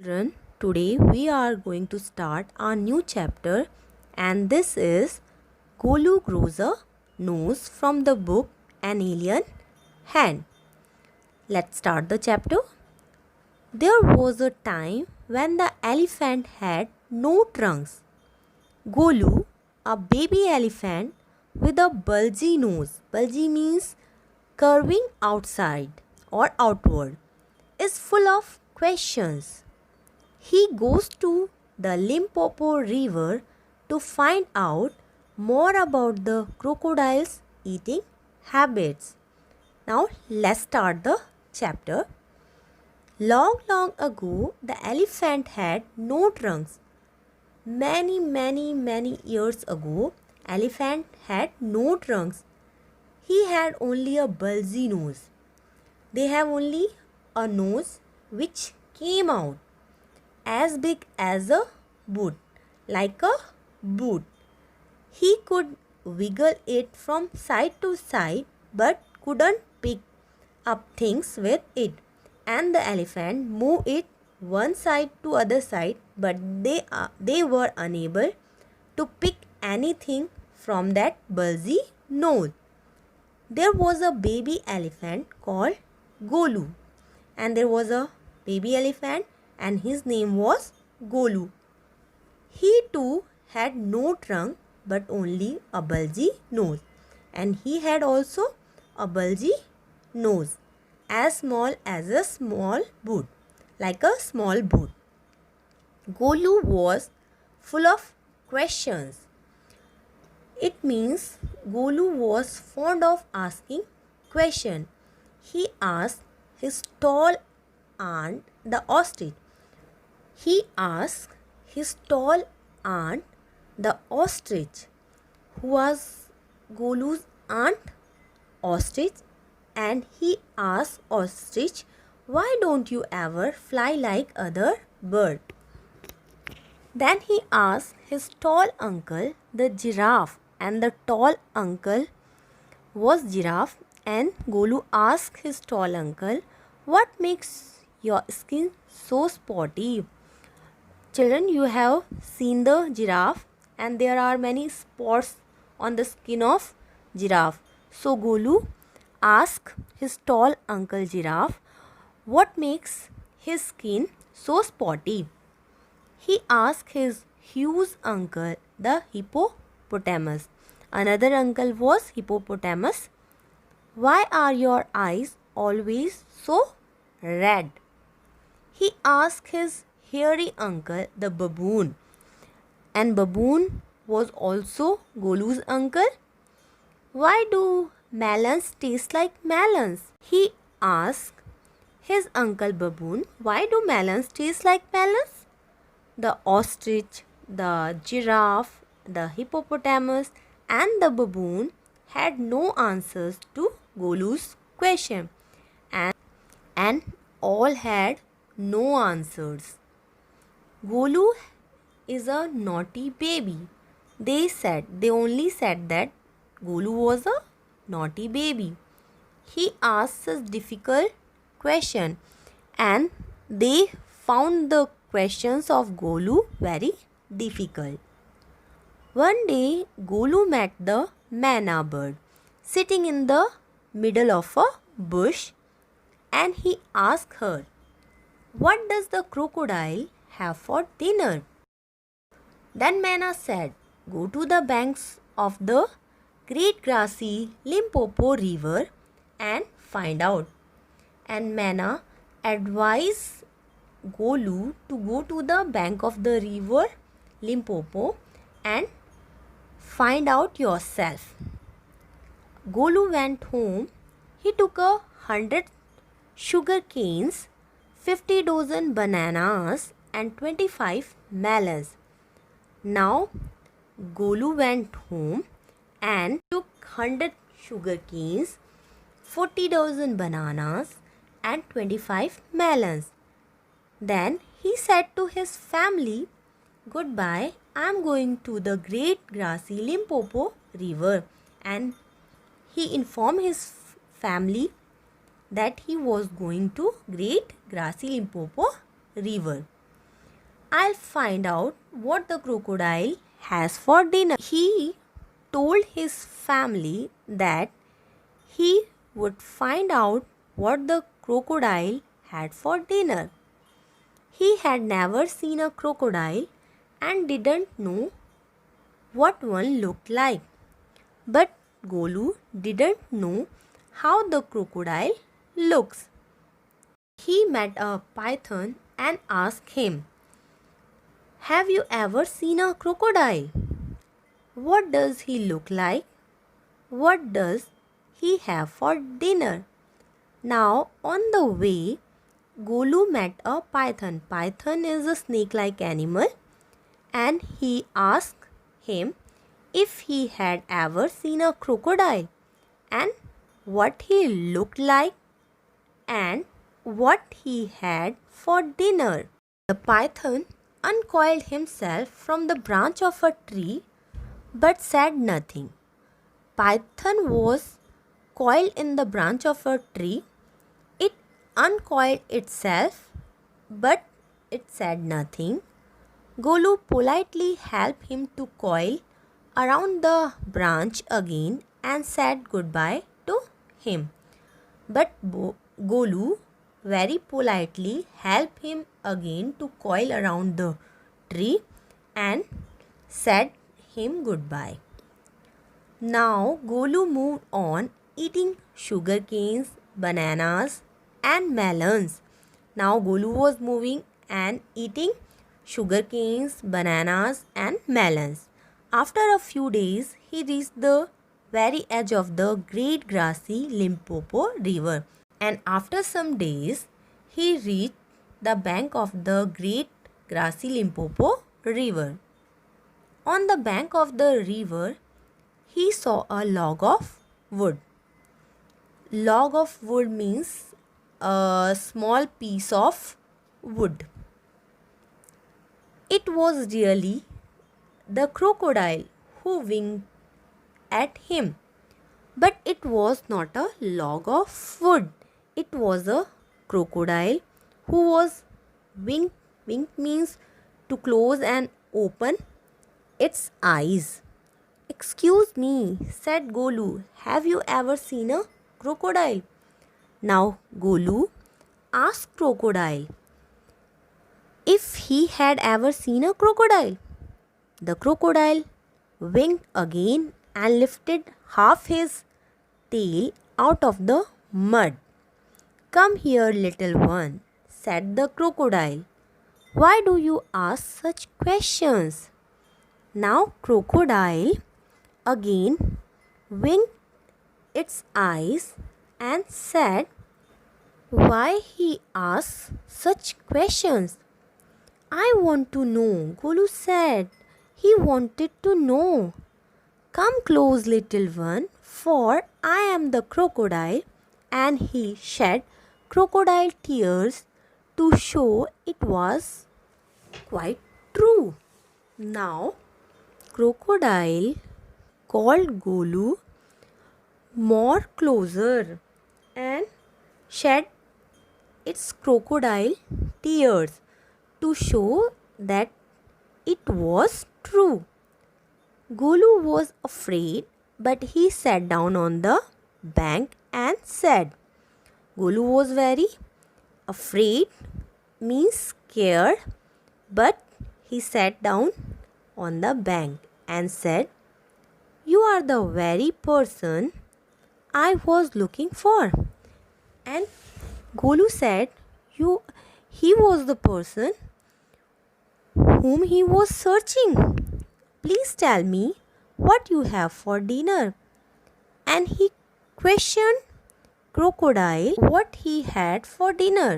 Children, today we are going to start our new chapter, and this is Golu grows a nose from the book An Alien Hand. Let's start the chapter. There was a time when the elephant had no trunks. Golu, a baby elephant with a bulgy nose, bulgy means curving outside or outward, is full of questions. He goes to the Limpopo River to find out more about the crocodile's eating habits. Now let's start the chapter. Long, long ago, the elephant had no trunks. Many years ago, elephant had no trunks. He had only a bulgy nose. They have only a nose which came out as big as a boot, like a boot. He could wiggle it from side to side but couldn't pick up things with it. And the elephant moved it one side to other side, but they were unable to pick anything from that bulgy nose. There was a baby elephant called Golu, and there was a baby elephant and his name was Golu. He too had no trunk but only a bulgy nose, and he had also a bulgy nose as small as a small boot, like a small boot. Golu was full of questions. It means Golu was fond of asking questions. He asked his tall aunt, the ostrich. He asked his tall aunt, the ostrich, who was Golu's aunt, ostrich, and he asked ostrich, "Why don't you ever fly like other bird?" Then he asked his tall uncle, the giraffe, and the tall uncle was giraffe, and Golu asked his tall uncle, "What makes your skin so spotty?" Children, you have seen the giraffe and there are many spots on the skin of giraffe. So Golu asked his tall uncle giraffe, what makes his skin so spotty? He asked his huge uncle, the hippopotamus. Another uncle was hippopotamus. Why are your eyes always so red? He asked his hairy uncle, the baboon, and baboon was also Golu's uncle. Why do melons taste like melons? He asked his uncle baboon, why do melons taste like melons? The ostrich, the giraffe, the hippopotamus, and the baboon had no answers to Golu's question, and all had no answers. Golu is a naughty baby. They only said that Golu was a naughty baby. He asked us difficult question, and they found the questions of Golu very difficult. One day, Golu met the manna bird sitting in the middle of a bush, and he asked her, "What does the crocodile have for dinner?" Then Manna said, "Go to the banks of the great grassy Limpopo River and find out." And Manna advised Golu to go to the bank of the river Limpopo and find out yourself. Golu went home. He took 100 sugar canes, 50 dozen bananas, and 25 melons. Now, Golu went home and took 100 sugar canes, 40 dozen bananas, and 25 melons. Then he said to his family, "Goodbye, I am going to the great grassy Limpopo River." And he informed his family that he was going to great grassy Limpopo River. I'll find out what the crocodile has for dinner. He told his family that he would find out what the crocodile had for dinner. He had never seen a crocodile and didn't know what one looked like. But Golu didn't know how the crocodile looks. He met a python and asked him, "Have you ever seen a crocodile? What does he look like? What does he have for dinner?" Now, on the way, Golu met a python. Python is a snake-like animal, and he asked him if he had ever seen a crocodile and what he looked like and what he had for dinner. The python uncoiled himself from the branch of a tree but said nothing. Python was coiled in the branch of a tree. It uncoiled itself but it said nothing. Golu politely helped him to coil around the branch again and said goodbye to him. But Golu very politely helped him again to coil around the tree and said him goodbye. Now Golu moved on eating sugar canes, bananas and melons. Now Golu was moving and eating sugar canes, bananas and melons. After a few days, he reached the very edge of the great grassy Limpopo river. And after some days, he reached the bank of the great grassy Limpopo river. On the bank of the river, he saw a log of wood. Log of wood means a small piece of wood. It was really the crocodile who winked at him. But it was not a log of wood. It was a crocodile who was winked. Wink means to close and open its eyes. "Excuse me," said Golu, "have you ever seen a crocodile?" Now Golu asked crocodile if he had ever seen a crocodile. The crocodile winked again and lifted half his tail out of the mud. "Come here, little one," said the crocodile. "Why do you ask such questions?" Now crocodile again winked its eyes and said, "Why he asks such questions? I want to know," Golu said. He wanted to know. "Come close, little one, for I am the crocodile." And he shed crocodile tears to show it was quite true. Now, crocodile called Golu more closer and shed its crocodile tears to show that it was true. Golu was afraid, but he sat down on the bank and said, Golu was very afraid, means scared, but he sat down on the bank and said, "You are the very person I was looking for." And Golu said, he was the person whom he was searching. "Please tell me what you have for dinner." And he questioned crocodile what he had for dinner.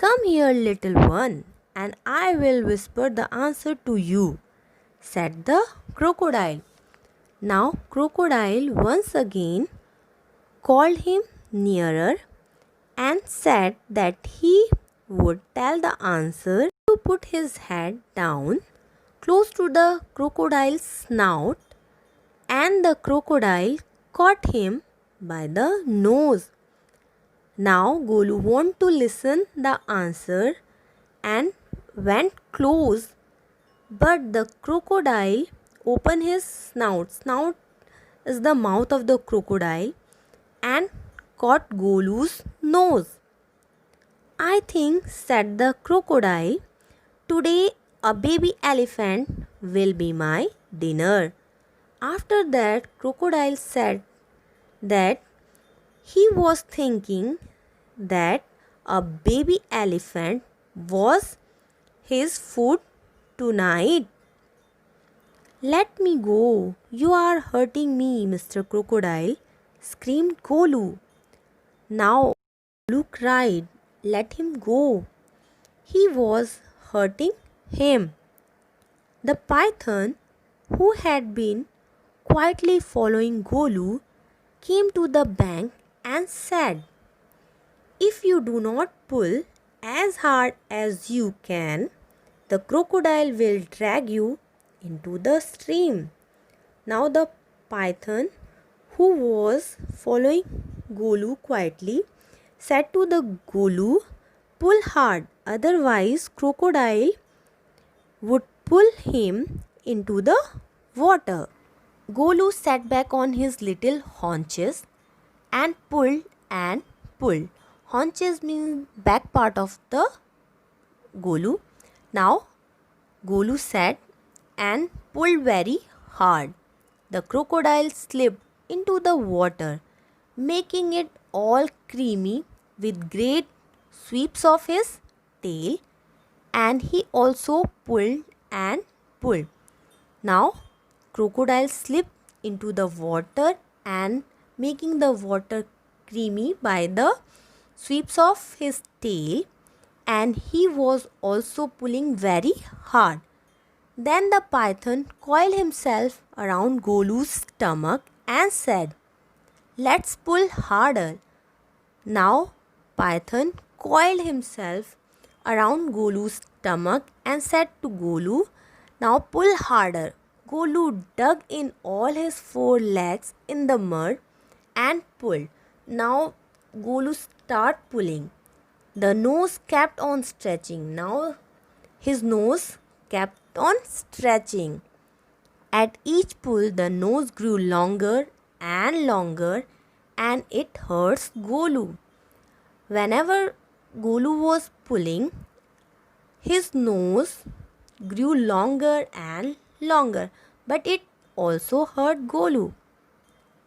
"Come here, little one, and I will whisper the answer to you," said the crocodile. Now crocodile once again called him nearer and said that he would tell the answer. To put his head down close to the crocodile's snout, and the crocodile caught him by the nose. Now Golu wanted to listen the answer and went close, but the crocodile opened his snout. Snout is the mouth of the crocodile and caught Golu's nose. I think, said the crocodile, today a baby elephant will be my dinner. After that, crocodile said that he was thinking that a baby elephant was his food tonight. Let me go, you are hurting me, Mr. Crocodile, screamed Golu. Now Golu cried, let him go. He was hurting him. The python, who had been quietly following Golu, came to the bank and said, if you do not pull as hard as you can, the crocodile will drag you into the stream. Now the python, who was following Golu quietly, said to the Golu, pull hard, otherwise crocodile would pull him into the water. Golu sat back on his little haunches and pulled and pulled. Haunches mean back part of the Golu. Now Golu sat and pulled very hard. The crocodile slipped into the water, making it all creamy with great sweeps of his tail, and he also pulled and pulled. Now crocodile slipped into the water and making the water creamy by the sweeps of his tail, and he was also pulling very hard. Then the python coiled himself around Golu's stomach and said, let's pull harder. Now python coiled himself around Golu's stomach and said to Golu, now pull harder. Golu dug in all his 4 legs in the mud and pulled. Now Golu started pulling. The nose kept on stretching. Now his nose kept on stretching. At each pull, the nose grew longer and longer, and it hurts Golu. Whenever Golu was pulling, his nose grew longer and longer, but it also hurt Golu.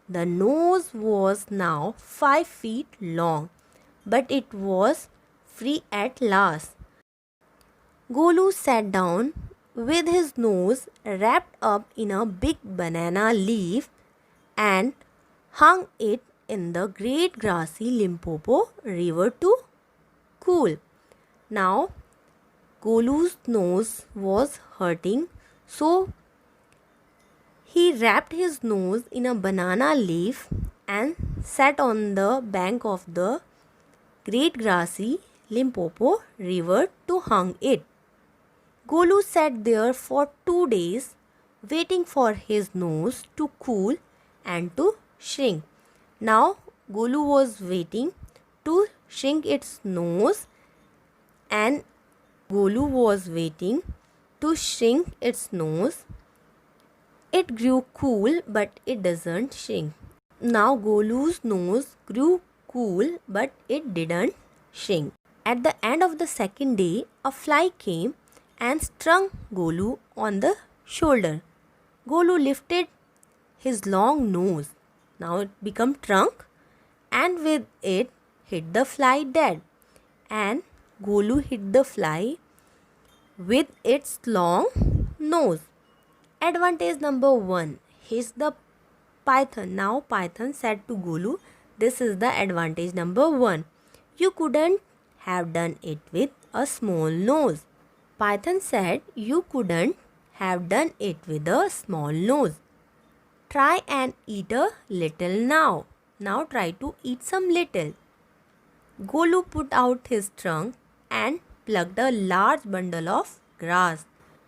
The nose was now 5 feet long, but it was free at last. Golu sat down with his nose wrapped up in a big banana leaf and hung it in the great grassy Limpopo river to cool. Now Golu's nose was hurting, so he wrapped his nose in a banana leaf and sat on the bank of the great grassy Limpopo river to hang it. Golu sat there for 2 days, waiting for his nose to cool and to shrink. Now Golu was waiting to shrink its nose, and Golu was waiting to shrink its nose. It grew cool, but it doesn't shrink. Now Golu's nose grew cool, but it didn't shrink. At the end of the 2nd day, a fly came and stung Golu on the shoulder. Golu lifted his long nose. Now it became trunk, and with it hit the fly dead. And Golu hit the fly with its long nose. Advantage number 1. Here's the python. Now python said to Golu, this is the advantage number 1. You couldn't have done it with a small nose. Python said you couldn't have done it with a small nose. Try and eat a little now. Now try to eat some little. Golu put out his trunk and plucked a large bundle of grass.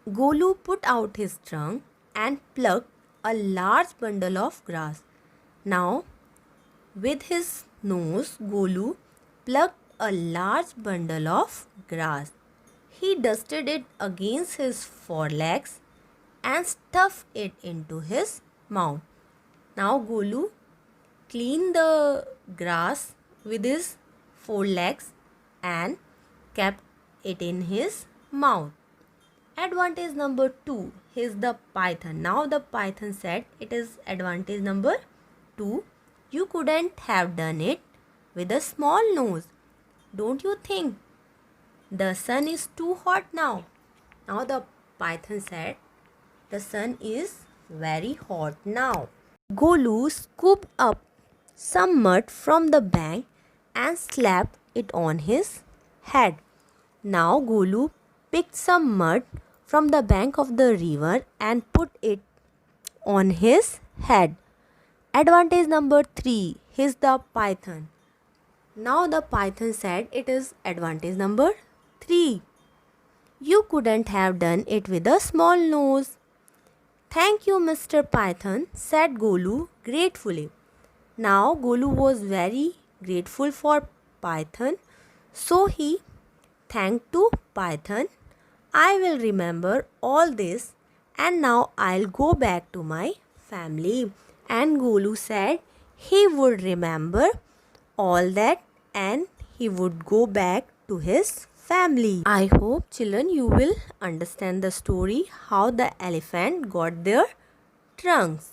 Golu put out his trunk and plucked a large bundle of grass. Now, with his nose, Golu plucked a large bundle of grass. He dusted it against his forelegs and stuffed it into his mouth. Now Golu cleaned the grass with his forelegs and kept it in his mouth. Advantage number 2 is the python. Now the python said it is advantage number 2. You couldn't have done it with a small nose. Don't you think? The sun is too hot now. Now the python said the sun is very hot now. Golu scooped up some mud from the bank and slapped it on his head. Now Golu picked some mud from the bank of the river and put it on his head. Advantage number 3 is the python. Now the python said it is advantage number 3. You couldn't have done it with a small nose. Thank you, Mr. Python, said Golu gratefully. Now Golu was very grateful for Python, so he thanked to Python. I will remember all this and now I'll go back to my family. And Golu said he would remember all that and he would go back to his family. I hope children you will understand the story how the elephant got their trunks.